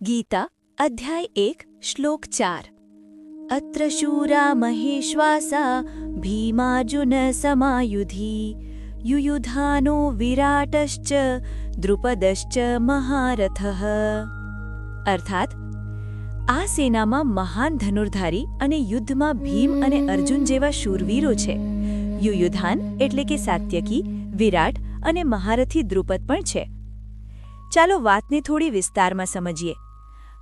गीता अध्याय 1 श्लोक 4 अत्र शूरा महेश्वासा भीमार्जुन समायुधि युयुधानो विराटश्च द्रुपदश्च महारथः। अर्थात આ સેનામાં મહાન ધનુર્ધારી અને યુદ્ધમાં ભીમ અને અર્જુન જેવા શૂરવીરો છે। યુયુધાન એટલે કે સાત્યકી, વિરાટ અને મહારથી દ્રુપદ પણ છે। ચાલો વાતને થોડી વિસ્તારમાં સમજીએ।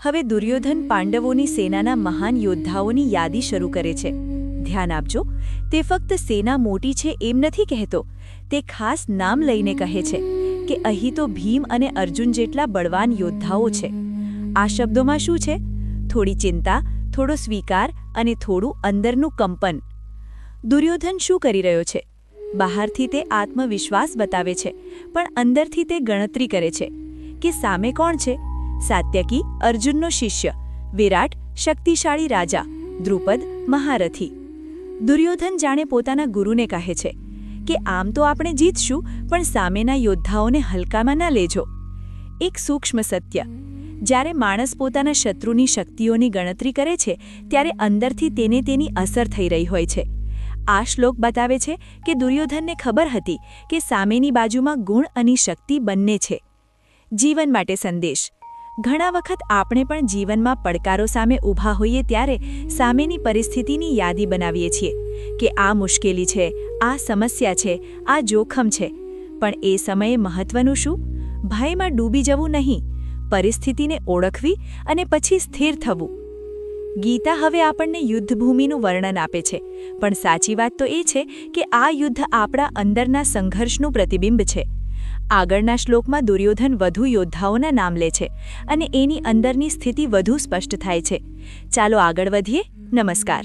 હવે દુર્યોધન પાંડવોની સેનાના મહાન યોદ્ધાઓની યાદી શરૂ કરે છે। ધ્યાન આપજો, તે ફક્ત સેના મોટી છે એમ નથી કહેતો, તે ખાસ નામ લઈને કહે છે કે અહીં તો ભીમ અને અર્જુન જેટલા બળવાન યોદ્ધાઓ છે। આ શબ્દોમાં શું છે? થોડી ચિંતા, થોડો સ્વીકાર અને થોડું અંદરનું કંપન। દુર્યોધન શું કરી રહ્યો છે? બહારથી તે આત્મવિશ્વાસ બતાવે છે, પણ અંદરથી તે ગણતરી કરે છે કે સામે કોણ છે? સાત્યકી, અર્જુનનો શિષ્ય; વિરાટ, શક્તિશાળી રાજા; દ્રુપદ, મહારથી। દુર્યોધન જાણે પોતાના ગુરુને કહે છે કે આમ તો આપણે જીતશું, પણ સામેના યોદ્ધાઓને હલકામાં ન લેજો। એક સૂક્ષ્મ સત્ય: જ્યારે માણસ પોતાના શત્રુની શક્તિઓની ગણતરી કરે છે, ત્યારે અંદરથી તેને તેની અસર થઈ રહી હોય છે। આ શ્લોક બતાવે છે કે દુર્યોધનને ખબર હતી કે સામેની બાજુમાં ગુણ અને શક્તિ બંને છે। જીવન માટે સંદેશ: ઘણા વખત આપણે પણ જીવનમાં પડકારો સામે ઊભા હોઈએ ત્યારે સામેની પરિસ્થિતિની યાદી બનાવીએ છીએ કે આ મુશ્કેલી છે, આ સમસ્યા છે, આ જોખમ છે, પણ એ સમયે મહત્વનું શું? ભયમાં ડૂબી જવું નહીં, પરિસ્થિતિને ઓળખવી અને પછી સ્થિર થવું। ગીતા હવે આપણને યુદ્ધભૂમિનું વર્ણન આપે છે, પણ સાચી વાત તો એ છે કે આ યુદ્ધ આપણા અંદરના સંઘર્ષનું પ્રતિબિંબ છે। આગળના શ્લોકમાં દુર્યોધન વધુ યોદ્ધાઓના નામ લે છે અને એની અંદરની સ્થિતિ વધુ સ્પષ્ટ થાય છે। ચાલો આગળ વધીએ। નમસ્કાર।